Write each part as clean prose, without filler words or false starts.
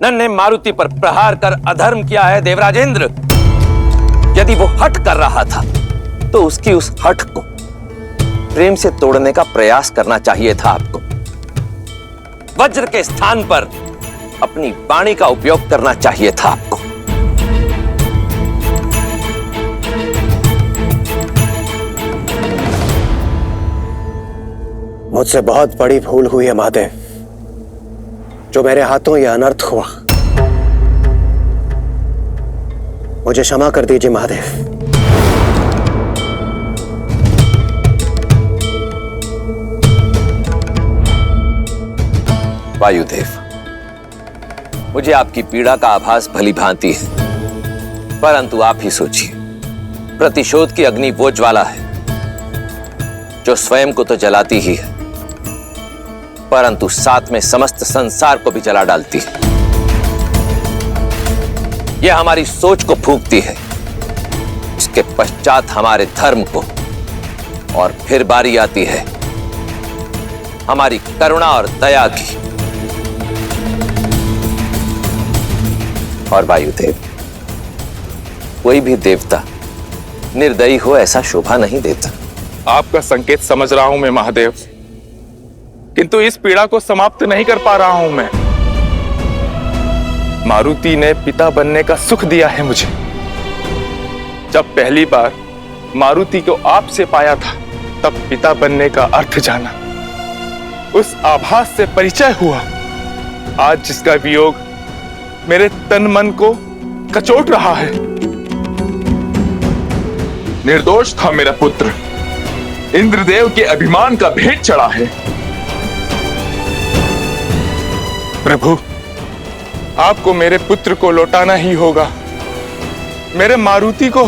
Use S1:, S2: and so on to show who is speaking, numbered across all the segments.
S1: नन्हे मारुति पर प्रहार कर अधर्म किया है देवराजेंद्र। यदि वो हठ कर रहा था तो उसकी उस हठ को प्रेम से तोड़ने का प्रयास करना चाहिए था आपको। वज्र के स्थान पर अपनी वाणी का उपयोग करना चाहिए था आपको।
S2: मुझसे बहुत बड़ी भूल हुई है महादेव, जो मेरे हाथों यह अनर्थ हुआ। मुझे क्षमा कर दीजिए महादेव।
S1: वायुदेव, मुझे आपकी पीड़ा का आभास भली भांति है, परंतु आप ही सोचिए, प्रतिशोध की अग्नि वो ज्वाला है जो स्वयं को तो जलाती ही है, परंतु साथ में समस्त संसार को भी जला डालती है। यह हमारी सोच को फूंकती है, इसके पश्चात हमारे धर्म को, और फिर बारी आती है हमारी करुणा और दया की। और वायुदेव, कोई भी देवता निर्दयी हो ऐसा शोभा नहीं देता।
S3: आपका संकेत समझ रहा हूं मैं महादेव, किंतु इस पीड़ा को समाप्त नहीं कर पा रहा हूं मैं। मारुति ने पिता बनने का सुख दिया है मुझे। जब पहली बार मारुति को आपसे पाया था, तब पिता बनने का अर्थ जाना, उस आभास से परिचय हुआ। आज जिसका वियोग मेरे तन मन को कचोट रहा है। निर्दोष था मेरा पुत्र, इंद्रदेव के अभिमान का भेंट चढ़ा है। प्रभु, आपको मेरे पुत्र को लौटाना ही होगा, मेरे मारुति को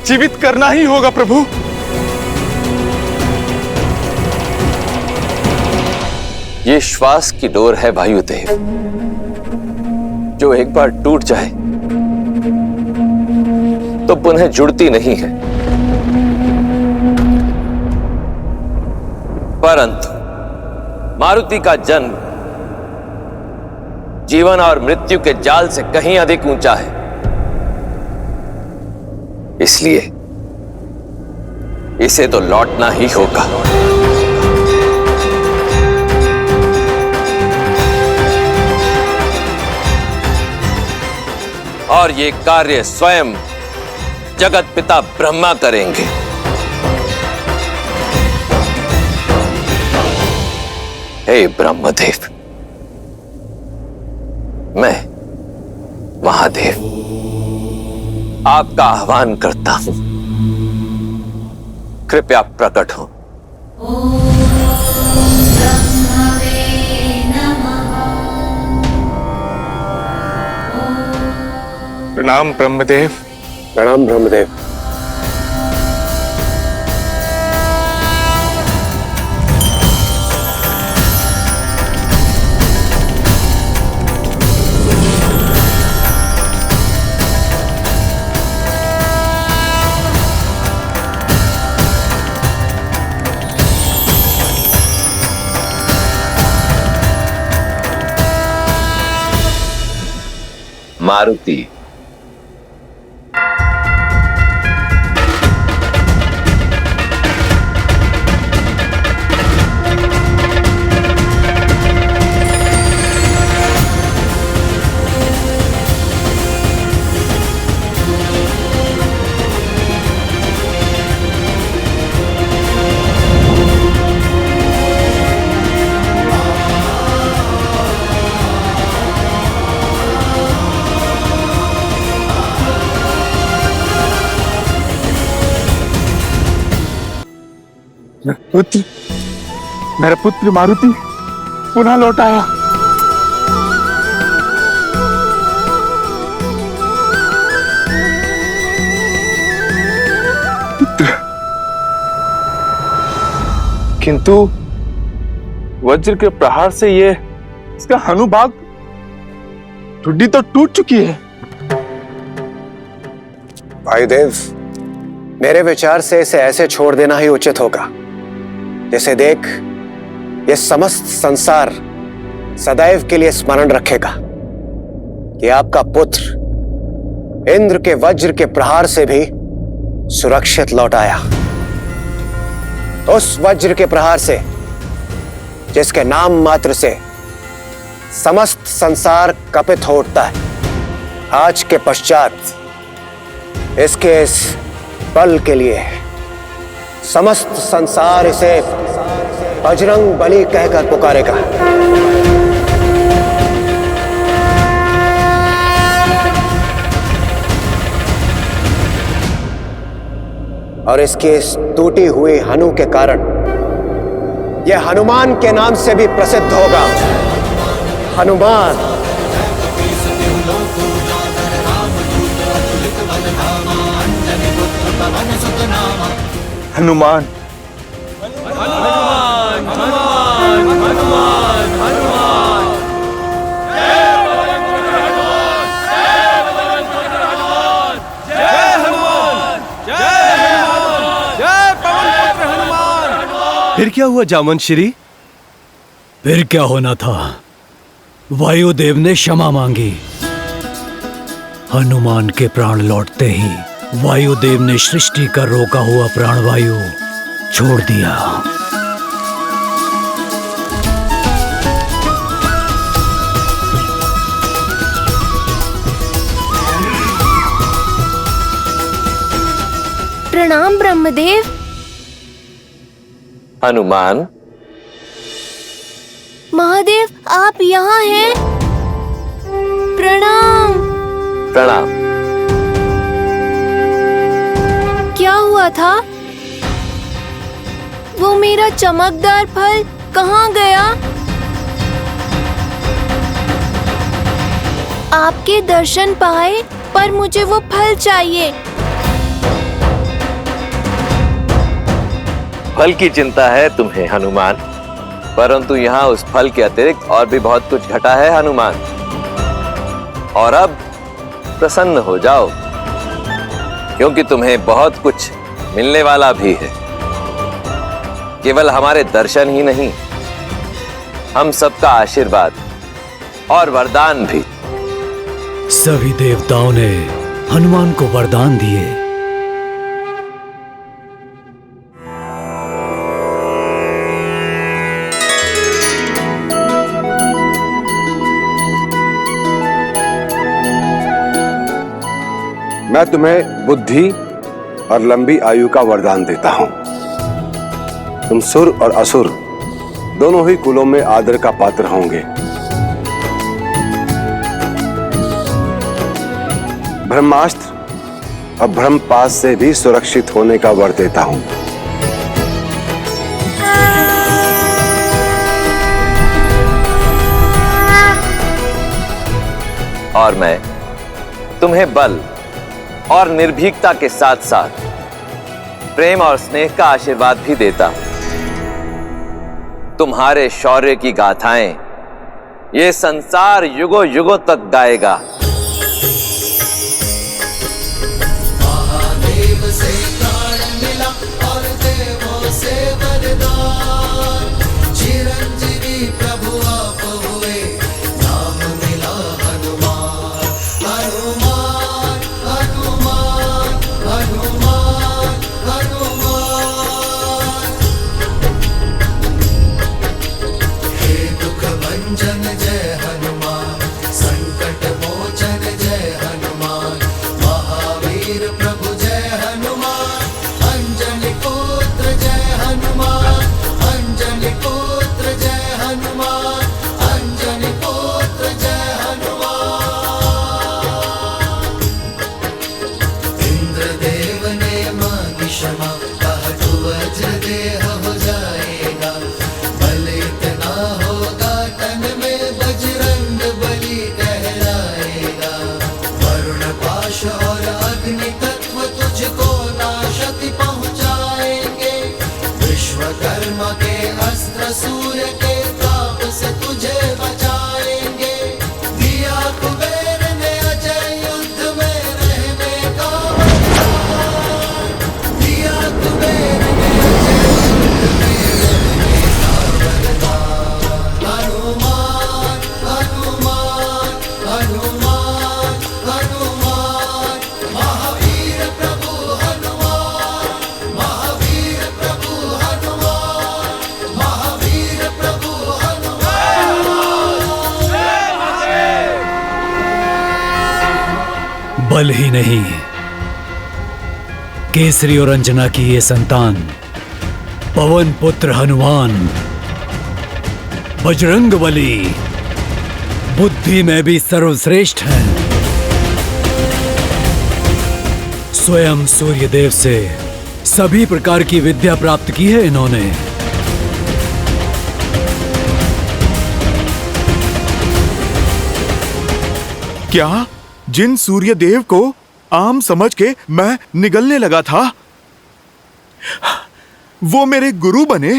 S3: जीवित करना ही होगा प्रभु।
S1: ये श्वास की डोर है वायुदेव, जो एक बार टूट जाए तो पुनः जुड़ती नहीं है। परंतु मारुति का जन्म जीवन और मृत्यु के जाल से कहीं अधिक ऊंचा है, इसलिए इसे तो लौटना ही होगा। और ये कार्य स्वयं जगत पिता ब्रह्मा करेंगे। हे ब्रह्मदेव, मैं महादेव आपका आह्वान करता हूं, कृपया प्रकट हो।
S3: प्रणाम ब्रह्मदेव।
S2: प्रणाम ब्रह्मदेव।
S1: मारुति,
S3: पुत्र, मेरा पुत्र मारुति पुनः लौट आया। पुत्र, किंतु वज्र के प्रहार से ये इसका हनुभाग ठुड्डी तो टूट चुकी है।
S2: वायुदेव, मेरे विचार से इसे ऐसे छोड़ देना ही उचित होगा, जिसे देख ये समस्त संसार सदैव के लिए स्मरण रखेगा कि आपका पुत्र इंद्र के वज्र के प्रहार से भी सुरक्षित लौट आया। उस वज्र के प्रहार से जिसके नाम मात्र से समस्त संसार कपित हो उठता है। आज के पश्चात इसके इस बल के लिए समस्त संसार इसे बजरंग बली कहकर पुकारेगा। और इसकी इस टूटी हुई हनु के कारण यह हनुमान के नाम से भी प्रसिद्ध होगा। हनुमान।
S3: हनुमान।
S4: फिर क्या हुआ जामन श्री?
S5: फिर क्या होना था? वायुदेव ने क्षमा मांगी। हनुमान के प्राण लौटते ही वायुदेव ने सृष्टि का रोका हुआ प्राणवायु छोड़ दिया।
S6: प्रणाम ब्रह्मदेव।
S1: हनुमान।
S6: महादेव आप यहाँ हैं? प्रणाम।
S1: प्रणाम।
S6: क्या हुआ था? वो मेरा चमकदार फल कहाँ गया? आपके दर्शन पाए पर मुझे वो फल चाहिए।
S1: फल की चिंता है तुम्हें हनुमान, परंतु यहाँ उस फल के अतिरिक्त और भी बहुत कुछ घटा है हनुमान। और अब प्रसन्न हो जाओ, क्योंकि तुम्हें बहुत कुछ मिलने वाला भी है। केवल हमारे दर्शन ही नहीं, हम सबका आशीर्वाद और वरदान भी।
S5: सभी देवताओं ने हनुमान को वरदान दिए।
S7: मैं तुम्हें बुद्धि और लंबी आयु का वरदान देता हूं। तुम सुर और असुर दोनों ही कुलों में आदर का पात्र होंगे। ब्रह्मास्त्र और ब्रह्मपाश से भी सुरक्षित होने का वर देता हूं।
S1: और मैं तुम्हें बल और निर्भीकता के साथ साथ प्रेम और स्नेह का आशीर्वाद भी देता हूं। तुम्हारे शौर्य की गाथाएं ये संसार युगों युगों तक गाएगा।
S8: महादेव से प्राण मिला और देवों से वरदान, चिरंजीवी प्रभु आप हुए, नाम मिला हनुमान। हनुमान हनुमान हनुमान हनुमान, हे दुख भंजन जय हनुमान, संकट मोचन जय हनुमान, महावीर प्रभु जय हनुमान, अंजनी पुत्र जय हनुमान, अंजनी पुत्र जय हनुमान, अंजनी पुत्र जय हनुमान। इंद्रदेव ने मांगी क्षमा, कहा तू वज्र देह हो जाएगा, बल इतना होगा तन में बजरंग बली कहलाएगा। वरुण पाश और अग्नि तत्व तुझको नाशति पहुंचाएंगे, विश्वकर्मा के अस्त्र सूर्य के ताप से तुझे बचाएंगे। दिया कुबेर ने अजय युद्ध में रहने का वरदान, दिया कुबेर ने अजय युद्ध में रहने का वरदान। हनुमान हनुमान हनुमान
S5: बल ही नहीं, केसरी और अंजना की ये संतान पवन पुत्र हनुमान बजरंगबली बुद्धि में भी सर्वश्रेष्ठ हैं। स्वयं सूर्यदेव से सभी प्रकार की विद्या प्राप्त की है इन्होंने।
S3: क्या जिन सूर्यदेव को आम समझ के मैं निगलने लगा था, वो मेरे गुरु बने?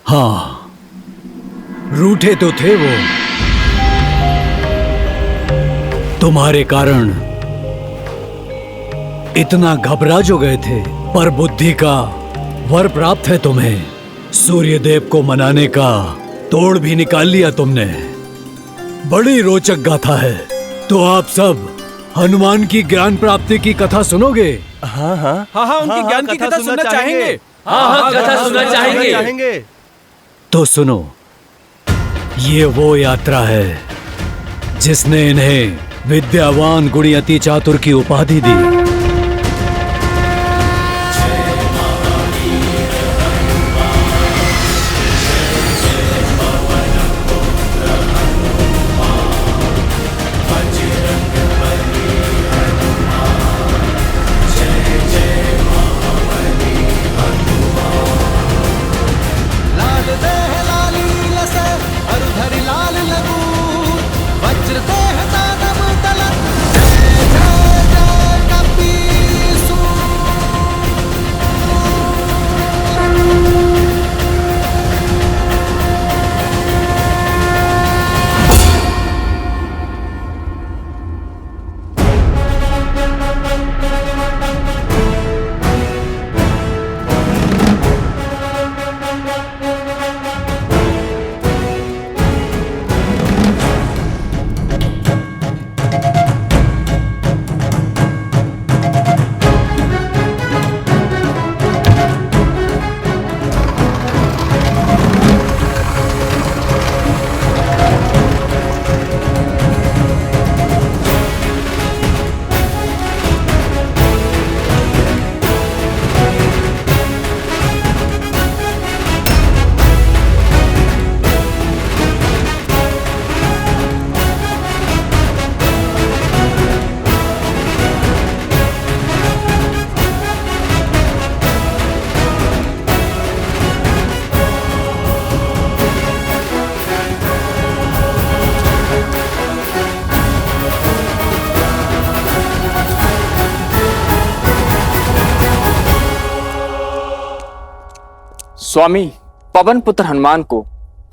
S5: हाँ, रूठे तो थे वो, तुम्हारे कारण इतना घबरा जो गए थे, पर बुद्धि का वर प्राप्त है तुम्हें। सूर्यदेव को मनाने का तोड़ भी निकाल लिया तुमने। बड़ी रोचक गाथा है। तो आप सब हनुमान की ज्ञान प्राप्ति की कथा सुनोगे?
S4: हाँ उनकी ज्ञान की कथा सुनना चाहेंगे।
S1: हाँ कथा सुनना चाहेंगे।
S5: तो सुनो, ये वो यात्रा है जिसने इन्हें विद्यावान गुणी अति चातुर की उपाधि दी।
S9: स्वामी, पवन पुत्र हनुमान को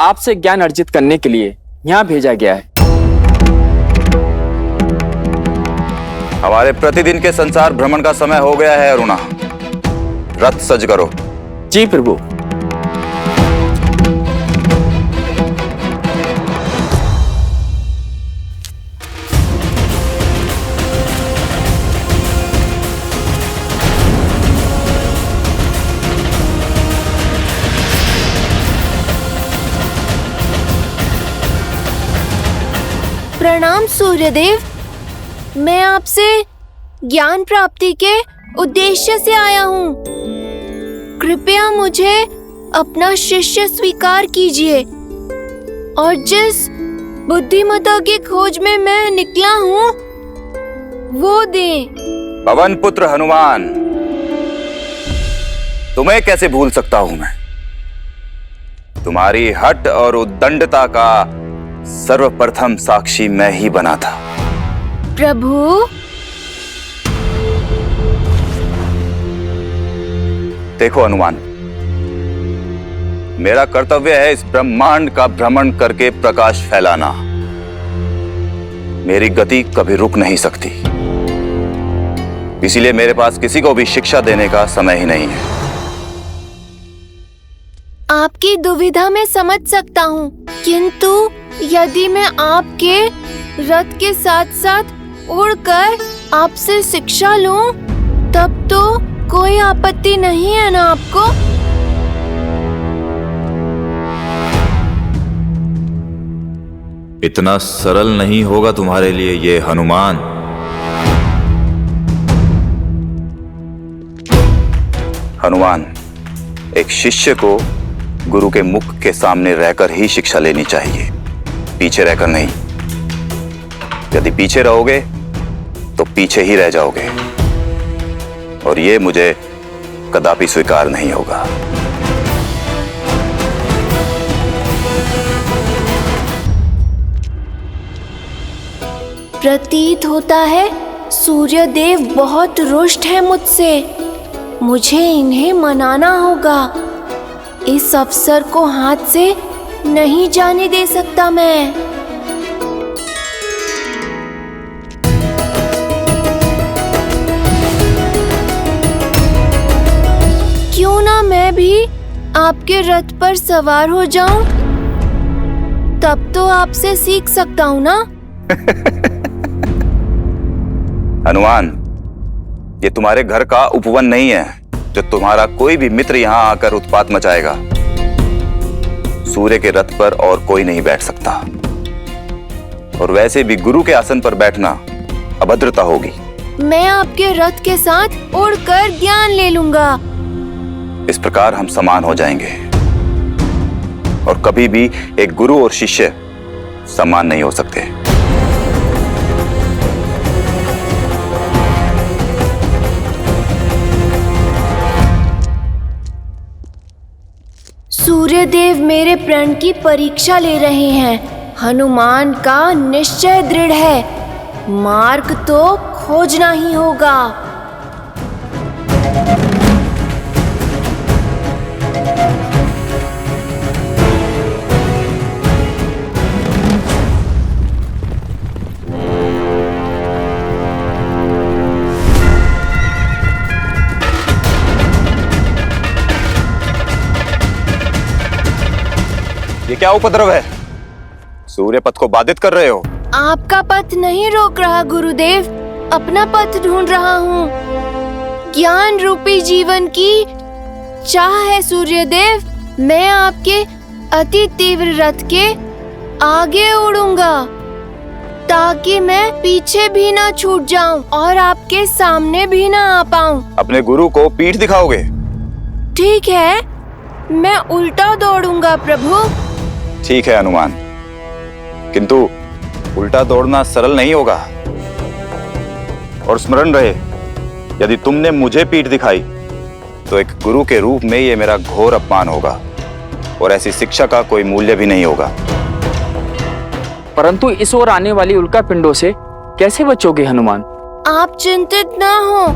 S9: आपसे ज्ञान अर्जित करने के लिए यहाँ भेजा गया है।
S10: हमारे प्रतिदिन के संसार भ्रमण का समय हो गया है अरुणा। रथ सज करो।
S9: जी प्रभु।
S6: प्रणाम सूर्यदेव, मैं आपसे ज्ञान प्राप्ति के उद्देश्य से आया हूँ। कृपया मुझे अपना शिष्य स्वीकार कीजिए और जिस बुद्धिमता की खोज में मैं निकला हूँ वो दें।
S10: पवन पुत्र हनुमान, तुम्हें कैसे भूल सकता हूं मैं? तुम्हारी हठ और उद्दंडता का सर्वप्रथम साक्षी मैं ही बना था।
S6: प्रभु,
S10: देखो हनुमान, मेरा कर्तव्य है इस ब्रह्मांड का भ्रमण करके प्रकाश फैलाना। मेरी गति कभी रुक नहीं सकती, इसीलिए मेरे पास किसी को भी शिक्षा देने का समय ही नहीं है।
S6: आपकी दुविधा में समझ सकता हूँ, किंतु यदि मैं आपके रथ के साथ साथ उड़कर आपसे शिक्षा लूं, तब तो कोई आपत्ति नहीं है ना आपको?
S10: इतना सरल नहीं होगा तुम्हारे लिए ये हनुमान। हनुमान, एक शिष्य को गुरु के मुख के सामने रहकर ही शिक्षा लेनी चाहिए, पीछे रहकर नहीं। यदि पीछे रहोगे तो पीछे ही रह जाओगे, और ये मुझे कदापि स्वीकार नहीं होगा।
S6: प्रतीत होता है सूर्यदेव बहुत रुष्ट है मुझसे। मुझे इन्हें मनाना होगा। इस अवसर को हाथ से नहीं जाने दे सकता मैं। क्यों ना मैं भी आपके रथ पर सवार हो जाऊं? तब तो आपसे सीख सकता हूं ना।
S10: हनुमान, ये तुम्हारे घर का उपवन नहीं है जो तुम्हारा कोई भी मित्र यहाँ आकर उत्पात मचाएगा। सूर्य के रथ पर और कोई नहीं बैठ सकता, और वैसे भी गुरु के आसन पर बैठना अभद्रता होगी।
S6: मैं आपके रथ के साथ उड़कर ज्ञान ले लूंगा।
S10: इस प्रकार हम समान हो जाएंगे, और कभी भी एक गुरु और शिष्य समान नहीं हो सकते।
S6: सूर्यदेव मेरे प्रण की परीक्षा ले रहे हैं। हनुमान का निश्चय दृढ़ है। मार्ग तो खोजना ही होगा।
S10: ये क्या उपद्रव है? सूर्य पथ को बाधित कर रहे हो।
S6: आपका पथ नहीं रोक रहा गुरुदेव, अपना पथ ढूंढ रहा हूँ। ज्ञान रूपी जीवन की चाह है सूर्यदेव। मैं आपके अति तीव्र रथ के आगे उड़ूंगा, ताकि मैं पीछे भी ना छूट जाऊं और आपके सामने भी ना आ पाऊं।
S10: अपने गुरु को पीठ दिखाओगे?
S6: ठीक है, मैं उल्टा दौड़ूंगा प्रभु।
S10: ठीक है हनुमान, किंतु उल्टा दौड़ना सरल नहीं होगा। और स्मरण रहे, यदि तुमने मुझे पीठ दिखाई तो एक गुरु के रूप में ये मेरा घोर अपमान होगा, और ऐसी शिक्षा का कोई मूल्य भी नहीं होगा।
S9: परंतु इस ओर आने वाली उल्का पिंडों से कैसे बचोगे हनुमान?
S6: आप चिंतित ना हो।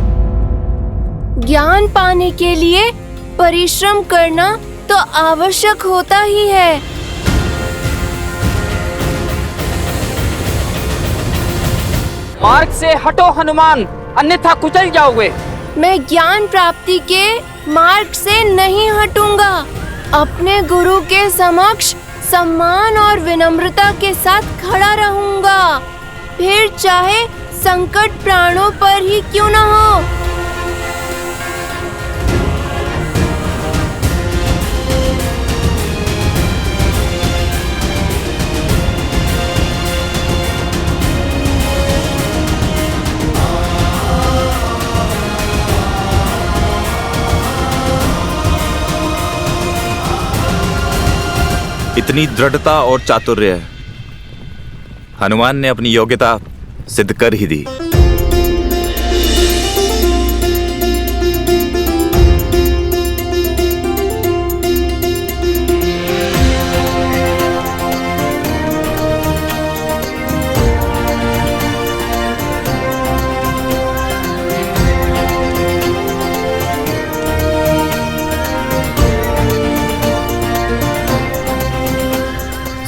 S6: ज्ञान पाने के लिए परिश्रम करना तो आवश्यक होता ही है।
S9: मार्ग से हटो हनुमान, अन्यथा कुचल जाओगे।
S6: मैं ज्ञान प्राप्ति के मार्ग से नहीं हटूंगा। अपने गुरु के समक्ष सम्मान और विनम्रता के साथ खड़ा रहूंगा, फिर चाहे संकट प्राणों पर ही क्यों न हो।
S10: इतनी दृढ़ता और चातुर्य हनुमान ने अपनी योग्यता सिद्ध कर ही दी।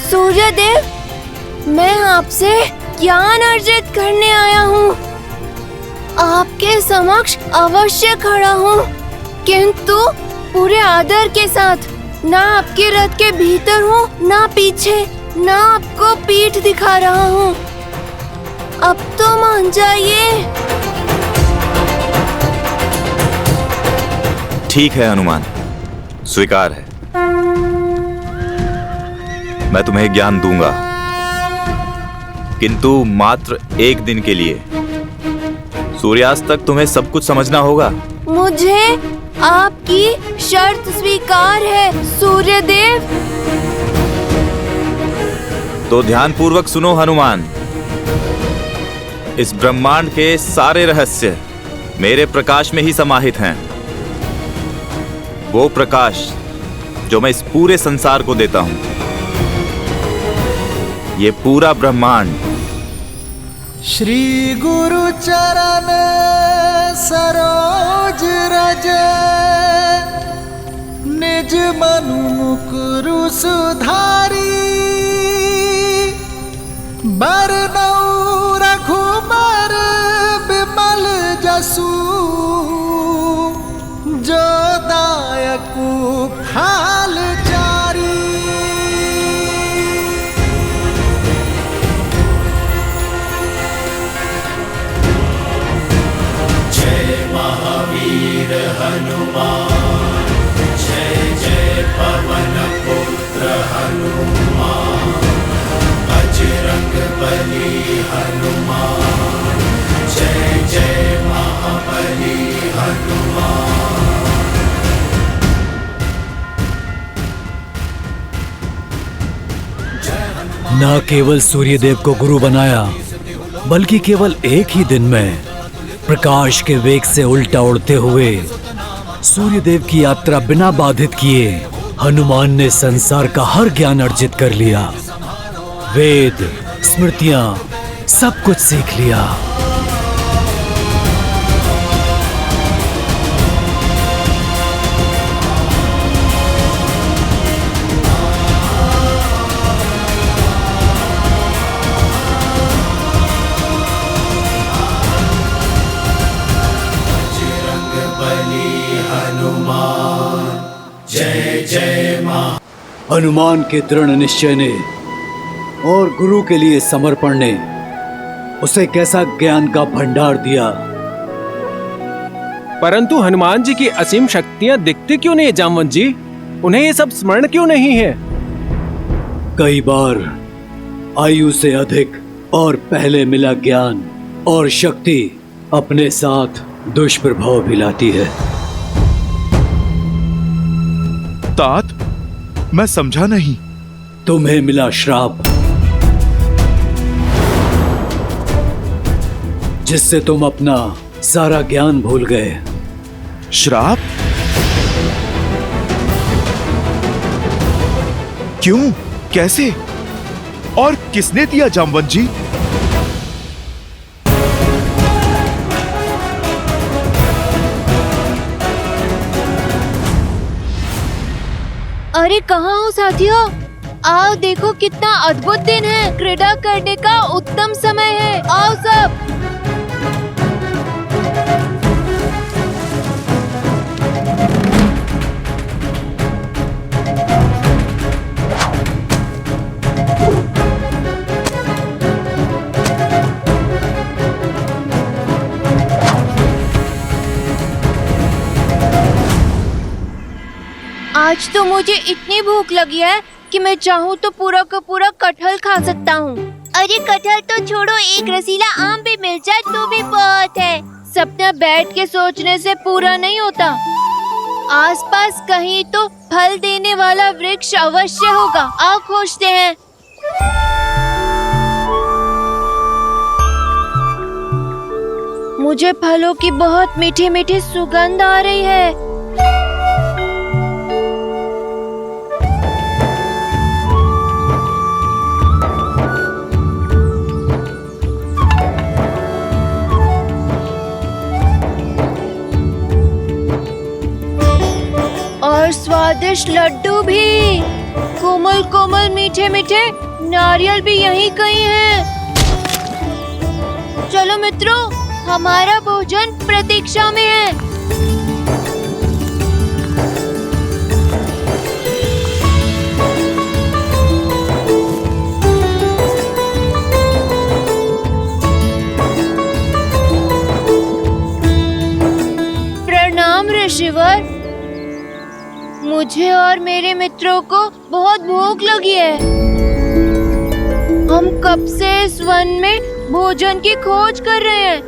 S6: सूर्यदेव, मैं आपसे ज्ञान अर्जित करने आया हूँ। आपके समक्ष अवश्य खड़ा हूँ, किंतु पूरे आदर के साथ। ना आपके रथ के भीतर हूँ, ना पीछे, ना आपको पीठ दिखा रहा हूँ। अब तो मान जाइए।
S10: ठीक है हनुमान, स्वीकार है। मैं तुम्हें ज्ञान दूंगा, किंतु मात्र एक दिन के लिए। सूर्यास्त तक तुम्हें सब कुछ समझना होगा।
S6: मुझे आपकी शर्त स्वीकार है सूर्यदेव।
S11: तो ध्यानपूर्वक सुनो हनुमान। इस ब्रह्मांड के सारे रहस्य मेरे प्रकाश में ही समाहित हैं। वो प्रकाश जो मैं इस पूरे संसार को देता हूं। ये पूरा ब्रह्मांड
S8: श्री गुरु चरण सरोज रज निज मनु मुकुरु सुधारी बरनऊ रघुबर बिमल जसु जो दायकु फाल जारी। जय महावीर हनुमान, जय जय पवन पुत्र हनुमान, बजरंग बली हनुमान, जय जय महाबली हनुमान।
S5: न केवल सूर्यदेव को गुरु बनाया, बल्कि केवल एक ही दिन में प्रकाश के वेग से उल्टा उड़ते हुए सूर्यदेव की यात्रा बिना बाधित किए हनुमान ने संसार का हर ज्ञान अर्जित कर लिया। वेद, स्मृतियां, सब कुछ सीख लिया। हनुमान के दृढ़ निश्चय ने और गुरु के लिए समर्पण ने उसे कैसा ज्ञान का भंडार दिया।
S4: परंतु हनुमान जी की असीम शक्तियां दिखती क्यों नहीं है जामवंत जी? उन्हें ये सब स्मरण क्यों नहीं है?
S5: कई बार आयु से अधिक और पहले मिला ज्ञान और शक्ति अपने साथ दुष्प्रभाव भी लाती है।
S3: तात, मैं समझा नहीं।
S5: तुम्हें मिला श्राप, जिससे तुम अपना सारा ज्ञान भूल गए।
S3: श्राप? क्यों? कैसे? और किसने दिया जामवंत जी?
S6: अरे कहाँ हो साथियों? आओ देखो कितना अद्भुत दिन है। क्रीड़ा करने का उत्तम समय है। आओ सब। आज तो मुझे इतनी भूख लगी है कि मैं चाहूँ तो पूरा का पूरा कटहल खा सकता हूँ। अरे कटहल तो छोड़ो, एक रसीला आम भी मिल जाए तो भी बहुत है। सपना बैठ के सोचने से पूरा नहीं होता। आसपास कहीं तो फल देने वाला वृक्ष अवश्य होगा। आओ खोजते हैं। मुझे फलों की बहुत मीठी मीठी सुगंध आ रही है। और स्वादिष्ट लड्डू भी, कोमल कोमल मीठे मीठे नारियल भी यहीं कहीं हैं। चलो मित्रों, हमारा भोजन प्रतीक्षा में है। प्रणाम ऋषिवर। मुझे और मेरे मित्रों को बहुत भूख लगी है। हम कब से इस वन में भोजन की खोज कर रहे हैं।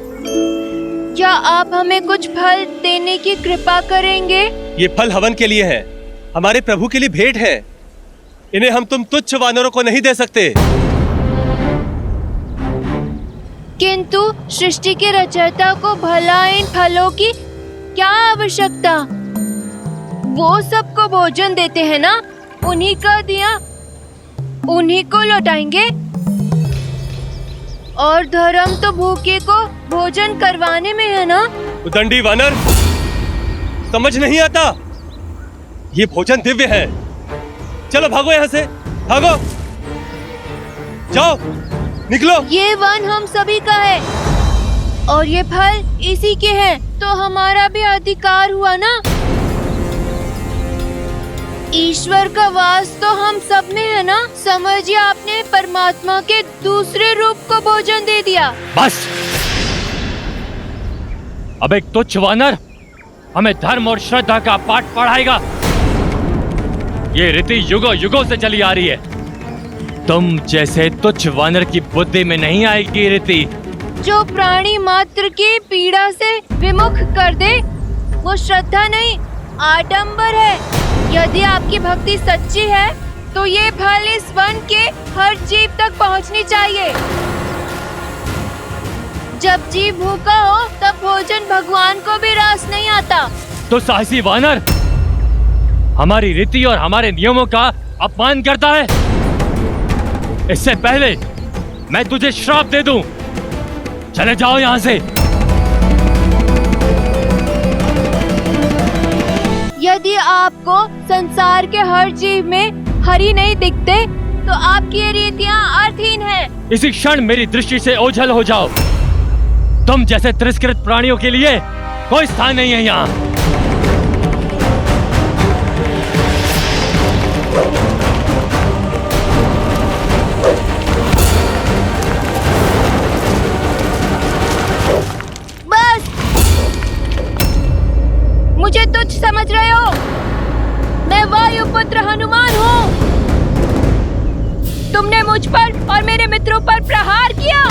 S6: क्या आप हमें कुछ फल देने की कृपा करेंगे?
S12: ये फल हवन के लिए है, हमारे प्रभु के लिए भेंट है। इन्हें हम तुम तुच्छ वानरों को नहीं दे सकते।
S6: किंतु सृष्टि के रचयिता को भला इन फलों की क्या आवश्यकता? वो सबको भोजन देते हैं ना, उन्हीं का दिया उन्हीं को लौटाएंगे। और धर्म तो भूखे को भोजन करवाने में है ना।
S12: उदंडी वानर, समझ नहीं आता? ये भोजन दिव्य है। चलो भागो यहाँ से, भागो, जाओ, निकलो।
S6: ये वन हम सभी का है और ये फल इसी के हैं, तो हमारा भी अधिकार हुआ ना। ईश्वर का वास तो हम सब में है ना। समझिए आपने परमात्मा के दूसरे रूप को भोजन दे दिया।
S13: बस, अब एक तुच्छ वानर हमें धर्म और श्रद्धा का पाठ पढ़ाएगा। ये रीति युगों युगों से चली आ रही है। तुम जैसे तुच्छ वानर की बुद्धि में नहीं आएगी रीति।
S6: जो प्राणी मात्र की पीड़ा से विमुख कर दे, वो श्रद्धा नहीं, आडंबर है। यदि आपकी भक्ति सच्ची है तो ये फल इस वन के हर जीव तक पहुंचनी चाहिए। जब जीव भूखा हो तब भोजन भगवान को भी रास नहीं आता।
S13: तो साहसी वानर हमारी रीति और हमारे नियमों का अपमान करता है। इससे पहले मैं तुझे श्राप दे दूं। चले जाओ यहाँ से।
S6: यदि आपको संसार के हर जीव में हरि नहीं दिखते तो आपकी ये रीतियाँ अर्थहीन हैं।
S13: इसी क्षण मेरी दृष्टि से ओझल हो जाओ। तुम जैसे तिरस्कृत प्राणियों के लिए कोई स्थान नहीं है यहाँ।
S6: मुझे तुच्छ समझ रहे हो? मैं वायुपुत्र हनुमान हूँ। तुमने मुझ पर और मेरे मित्रों पर प्रहार किया।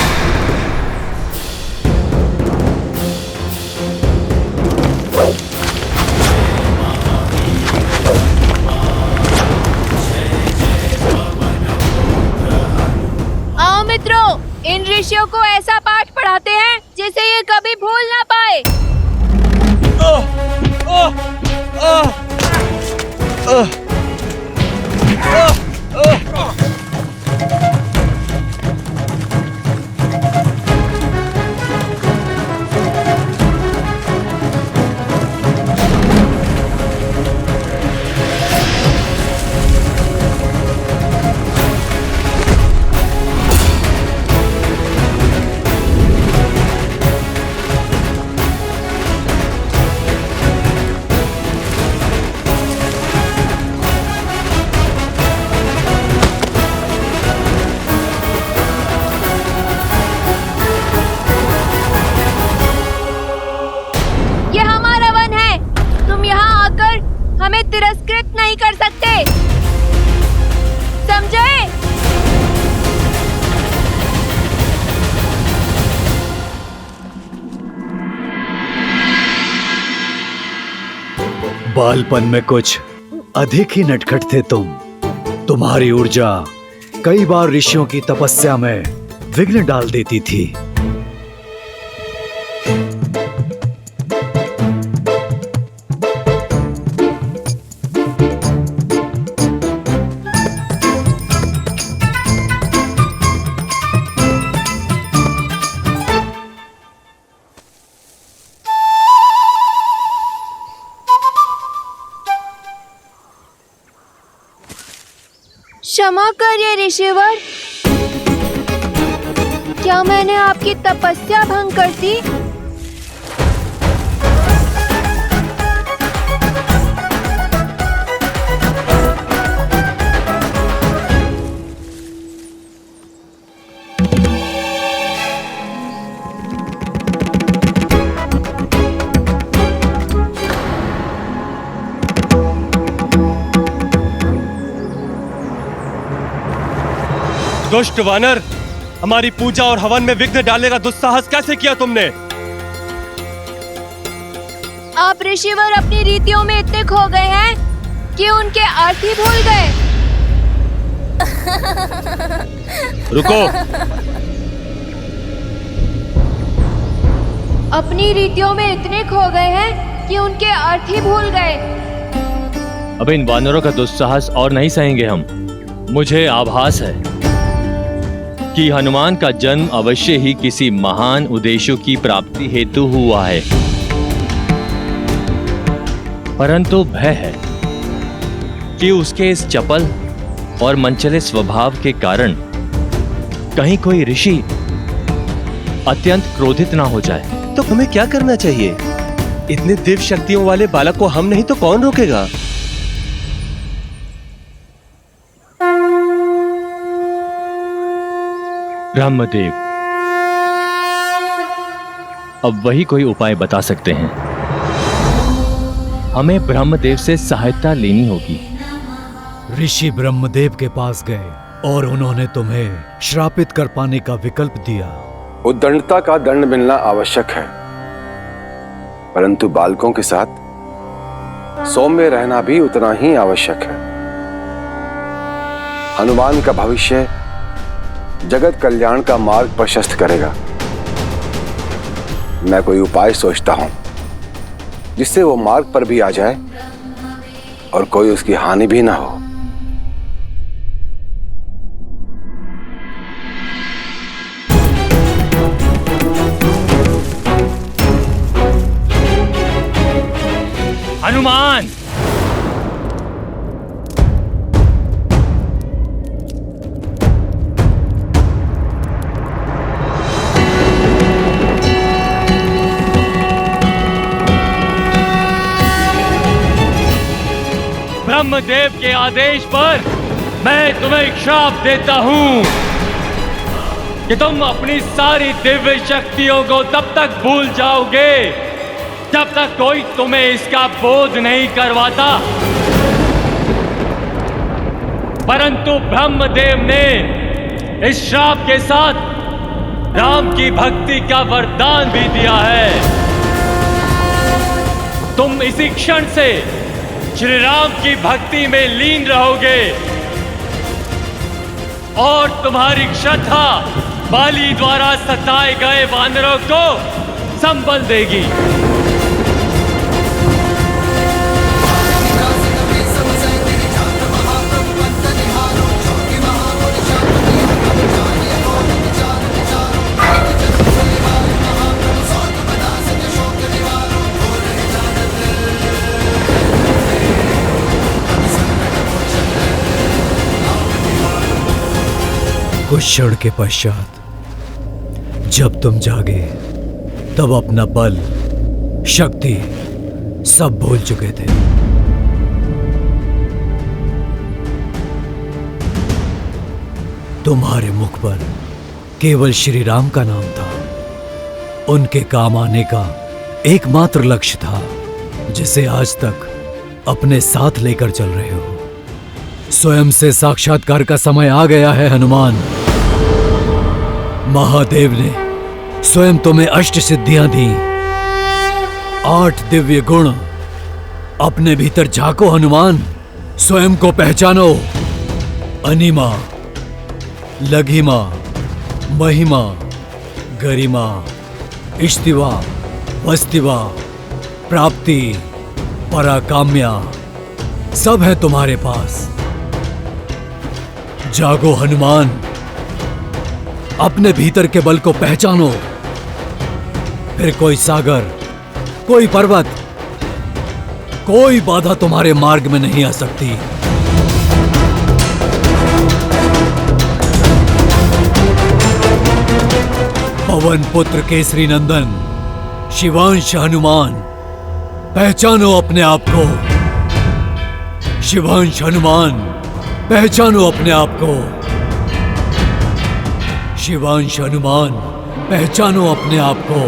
S6: आओ मित्रों, इन ऋषियों को ऐसा पाठ पढ़ाते हैं जिसे ये कभी भूल ना पाए। हमें तिरस्कृत नहीं कर सकते, समझे?
S5: बालपन में कुछ अधिक ही नटखट थे तुम। तुम्हारी ऊर्जा कई बार ऋषियों की तपस्या में विघ्न डाल देती थी।
S6: क्षमा करिए ऋषिवर, क्या मैंने आपकी तपस्या भंग कर दी?
S12: दुष्ट वानर, हमारी पूजा और हवन में विघ्न डालने का दुस्साहस कैसे किया तुमने?
S6: आप ऋषिवर अपनी रीतियों में इतने खो गए हैं कि उनके अर्थ ही भूल गए।
S12: रुको।
S6: अपनी रीतियों में इतने खो गए हैं कि उनके अर्थ ही भूल गए।
S13: अब इन वानरों का दुस्साहस और नहीं सहेंगे हम। मुझे आभास है कि हनुमान का जन्म अवश्य ही किसी महान उद्देश्य की प्राप्ति हेतु हुआ है, परंतु भय है कि उसके इस चपल और मनचले स्वभाव के कारण कहीं कोई ऋषि अत्यंत क्रोधित ना हो जाए।
S12: तो हमें क्या करना चाहिए? इतने दिव्य शक्तियों वाले बालक को हम नहीं तो कौन रोकेगा?
S13: ब्रह्मदेव अब वही कोई उपाय बता सकते हैं। हमें ब्रह्मदेव से सहायता लेनी होगी।
S5: ऋषि ब्रह्मदेव के पास गए और उन्होंने तुम्हें श्रापित कर पाने का विकल्प दिया।
S7: उद्दंडता का दंड मिलना आवश्यक है, परंतु बालकों के साथ सौम्य रहना भी उतना ही आवश्यक है। हनुमान का भविष्य जगत कल्याण का मार्ग प्रशस्त करेगा। मैं कोई उपाय सोचता हूं जिससे वो मार्ग पर भी आ जाए और कोई उसकी हानि भी ना हो।
S13: हनुमान, ब्रह्मदेव के आदेश पर मैं तुम्हें एक श्राप देता हूं कि तुम अपनी सारी दिव्य शक्तियों को तब तक भूल जाओगे जब तक कोई तुम्हें इसका बोध नहीं करवाता। परंतु ब्रह्मदेव ने इस श्राप के साथ राम की भक्ति का वरदान भी दिया है। तुम इसी क्षण से श्री राम की भक्ति में लीन रहोगे और तुम्हारी श्रद्धा बाली द्वारा सताए गए वानरों को संबल देगी।
S5: कुछ क्षण के पश्चात जब तुम जागे तब अपना बल, शक्ति सब भूल चुके थे। तुम्हारे मुख पर केवल श्री राम का नाम था। उनके काम आने का एकमात्र लक्ष्य था जिसे आज तक अपने साथ लेकर चल रहे हो। स्वयं से साक्षात्कार का समय आ गया है हनुमान। महादेव ने स्वयं तुम्हें अष्ट सिद्धियां दी। 8 दिव्य गुण अपने भीतर झांको हनुमान। स्वयं को पहचानो। अनिमा, लघिमा, महिमा, गरिमा, इष्टिवा, वस्तिवा, प्राप्ति, पराकाम्या सब है तुम्हारे पास। जागो हनुमान, अपने भीतर के बल को पहचानो। फिर कोई सागर, कोई पर्वत, कोई बाधा तुम्हारे मार्ग में नहीं आ सकती। पवन पुत्र केसरी नंदन, शिवांश हनुमान, पहचानो अपने आप को। शिवांश हनुमान, पहचानो अपने आप को। शिवांश हनुमान, पहचानो अपने आप को।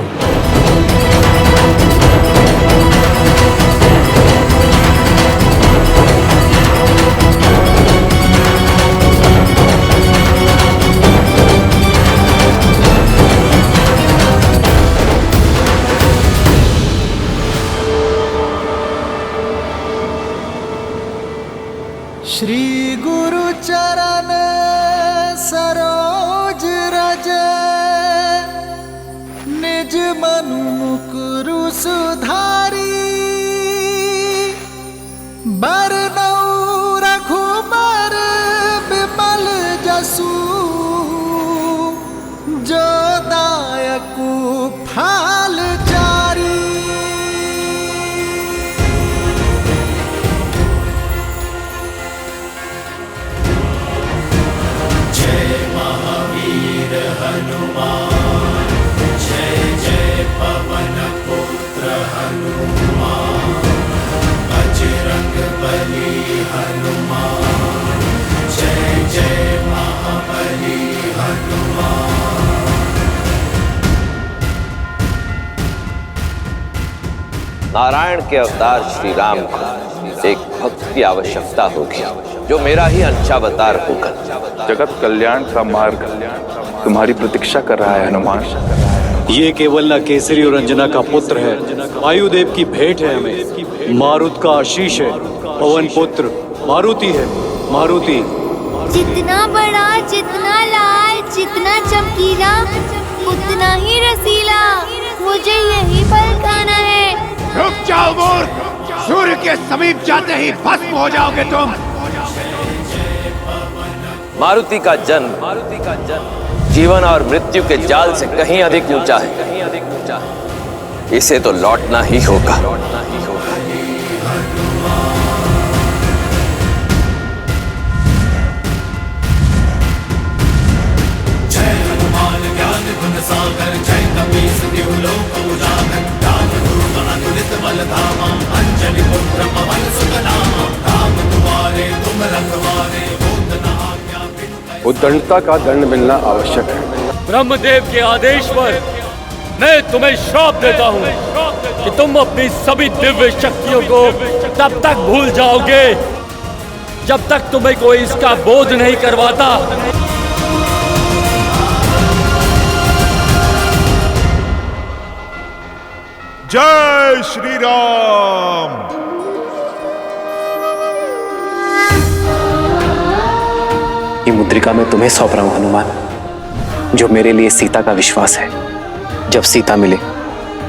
S8: बरनऊ रघुबर बिमल जसु जो दायकु फाल जारी। जय महावीर हनुमान, जय जय पवन पुत्र हनुमान, बजरंग बली हनुमान, जय जय महाबली हनुमान।
S1: नारायण के अवतार श्री राम को एक भक्त की आवश्यकता होगी जो मेरा ही अंशावतार होकर
S3: जगत कल्याण का मार्ग तुम्हारी प्रतीक्षा कर रहा है हनुमान।
S5: ये केवल न केसरी और अंजना का पुत्र है, वायुदेव की भेंट है हमें। मारुत का आशीष है, पवन पुत्र मारुति है। मारुति
S6: जितना बड़ा, जितना लाल, जितना चमकीला, उतना ही रसीला, मुझे यही फल खाना है।
S2: रुक जाओ मूर्ख, सूर्य के समीप जाते ही भस्म हो जाओगे तुम।
S1: मारुति का जन्म जीवन और मृत्यु के जाल से कहीं अधिक ऊंचा है। इसे तो लौटना ही होगा।
S8: जय हनुमान ज्ञान गुण सागर, जय कपीस तिहु लोक उजागर, ज्ञान गुण अतुलित बल धामा, अंजनी पुत्र पवन सुत नामा, राम दुआरे तुम रखवारे, होत न आज्ञा बिनु।
S7: उद्दंडता का दंड मिलना आवश्यक है।
S13: ब्रह्मदेव के आदेश पर मैं तुम्हें श्राप देता हूँ कि तुम अपनी सभी दिव्य शक्तियों को तब तक भूल जाओगे जब तक तुम्हें कोई इसका बोध नहीं करवाता।
S3: जय श्री राम।
S2: ये मुद्रिका मैं तुम्हें सौंप रहा हूं हनुमान, जो मेरे लिए सीता का विश्वास है। जब सीता मिले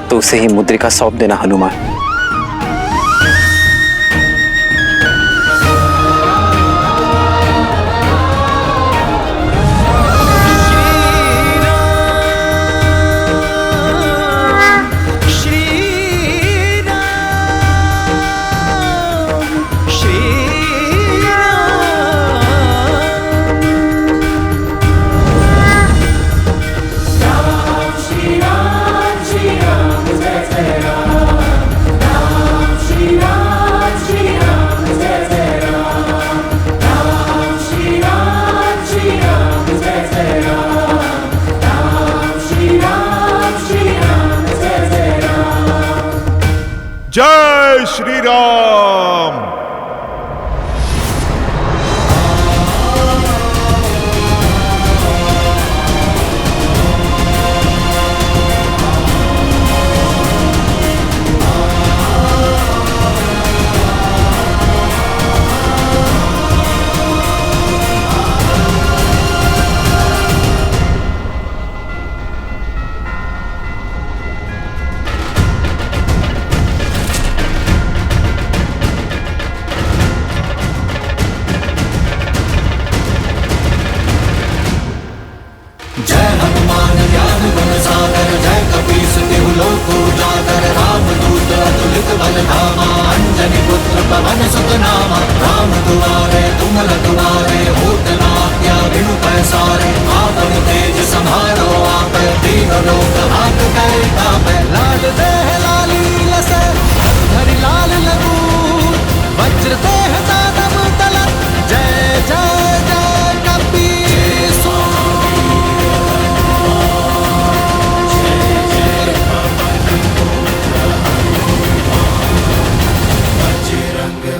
S2: तो उसे ही मुद्रिका सौंप देना हनुमान।
S3: जय श्री राम।
S8: जय हनुमान ज्ञान गुण सागर, जय कपीस तिहु लोक उजागर, राम दूत अतुलित बल धामा, अंजनी पुत्र पवन सुत नामा, राम दुआरे तुम रखवारे, होत न आज्ञा बिनु पैसारे, आपन तेज समारो आप, दीन लोक हाथ करे कापे, लाल देह लाली लसे, धरि लाल लगू, वज्र देह दानव तलत, जय जय जय कपीस।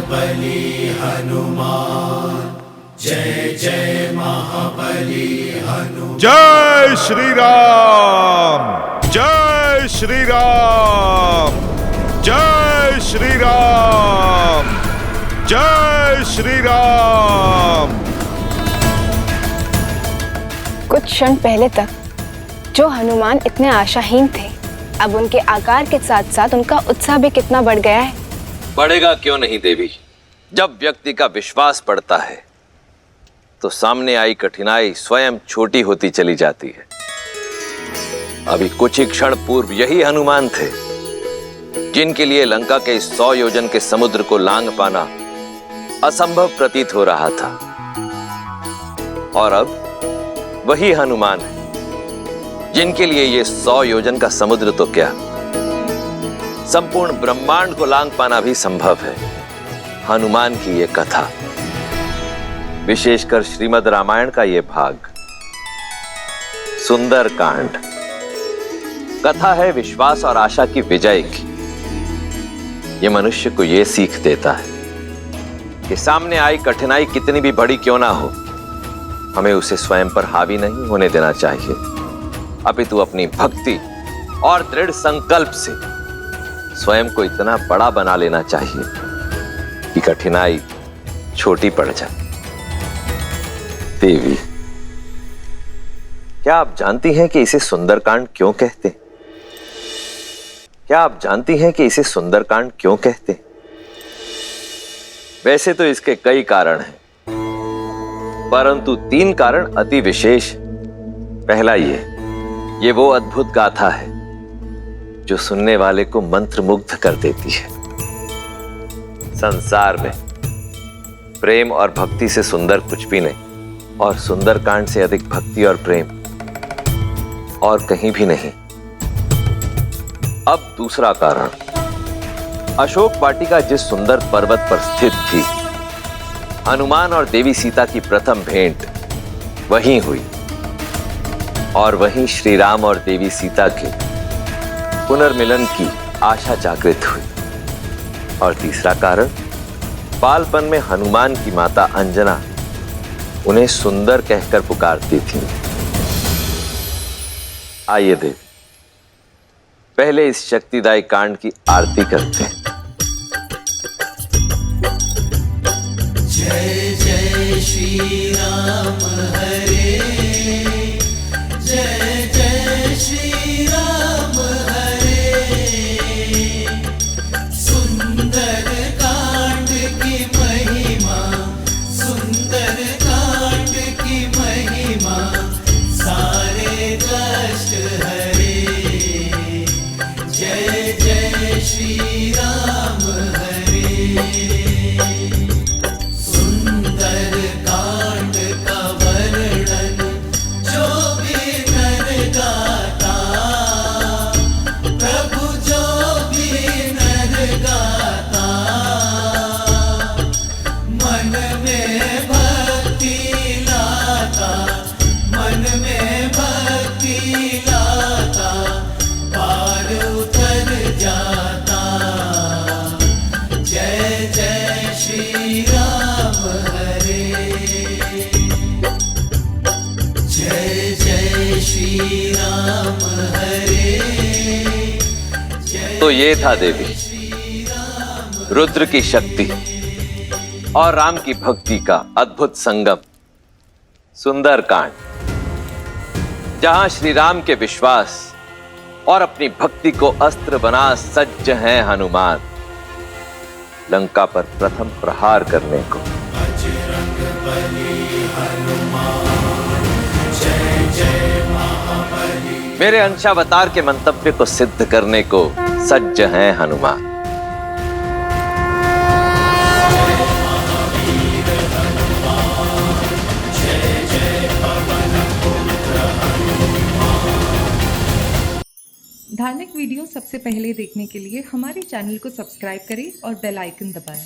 S8: बली हनुमान, जय जय महाबली हनुमान।
S3: जय श्री राम। जय श्री राम। जय श्री राम। जय श्री राम।
S14: कुछ क्षण पहले तक जो हनुमान इतने आशाहीन थे, अब उनके आकार के साथ साथ उनका उत्साह भी कितना बढ़ गया है।
S1: बढ़ेगा क्यों नहीं देवी, जब व्यक्ति का विश्वास बढ़ता है तो सामने आई कठिनाई स्वयं छोटी होती चली जाती है। अभी कुछ ही क्षण पूर्व यही हनुमान थे जिनके लिए लंका के इस 100 योजन के समुद्र को लांघ पाना असंभव प्रतीत हो रहा था, और अब वही हनुमान है जिनके लिए ये 100 योजन का समुद्र तो क्या, संपूर्ण ब्रह्मांड को लांघ पाना भी संभव है। हनुमान की ये कथा, विशेषकर श्रीमद् रामायण का ये भाग, सुंदर कांड, कथा है विश्वास और आशा की विजय की। ये मनुष्य को ये सीख देता है कि सामने आई कठिनाई कितनी भी बड़ी क्यों ना हो, हमें उसे स्वयं पर हावी नहीं होने देना चाहिए, अपितु अपनी भक्ति और दृढ़ संकल्प से स्वयं को इतना बड़ा बना लेना चाहिए कि कठिनाई छोटी पड़ जाए। देवी, क्या आप जानती हैं कि इसे सुंदरकांड क्यों कहते हैं? क्या आप जानती हैं कि इसे सुंदरकांड क्यों कहते हैं? वैसे तो इसके कई कारण हैं, परंतु 3 कारण अति विशेष। पहला ये वो अद्भुत गाथा है जो सुनने वाले को मंत्रमुग्ध कर देती है। संसार में प्रेम और भक्ति से सुंदर कुछ भी नहीं, और सुंदरकांड से अधिक भक्ति और प्रेम और कहीं भी नहीं। अब दूसरा कारण, अशोक वाटिका जिस सुंदर पर्वत पर स्थित थी, हनुमान और देवी सीता की प्रथम भेंट वहीं हुई, और वहीं श्री राम और देवी सीता के पुनर्मिलन की आशा जागृत हुई। और तीसरा कारण, बालपन में हनुमान की माता अंजना उन्हें सुंदर कहकर पुकारती थी। आइए देव, पहले इस शक्तिदायी कांड की आरती करते हैं।
S8: जय जय श्री राम हरे, जय जय श्री राम हरे। सुंदर कांड की महिमा, सुंदर कांड की महिमा, सारे कष्ट हरे। जय जय श्री राम हरे। सुंदर कांड का वर्णन जो भी नर गाता, प्रभु जो भी नर गाता, मन में भक्ति लाता, मन में भक्ति लाता, पार उतर जाता। जय जय श्री राम हरे, जय जय श्री राम हरे।
S1: तो ये था देवी, रुद्र की शक्ति और राम की भक्ति का अद्भुत संगम, सुंदरकांड, जहां श्री राम के विश्वास और अपनी भक्ति को अस्त्र बना सज्ज हैं हनुमान, लंका पर प्रथम प्रहार करने को।
S8: बजरंग बली हनुमान, जय जय महाबली।
S1: मेरे अंशावतार के मंतव्य को सिद्ध करने को सज्ज हैं हनुमान।
S15: धार्मिक वीडियो सबसे पहले देखने के लिए हमारे चैनल को सब्सक्राइब करें और बेल आइकन दबाएं।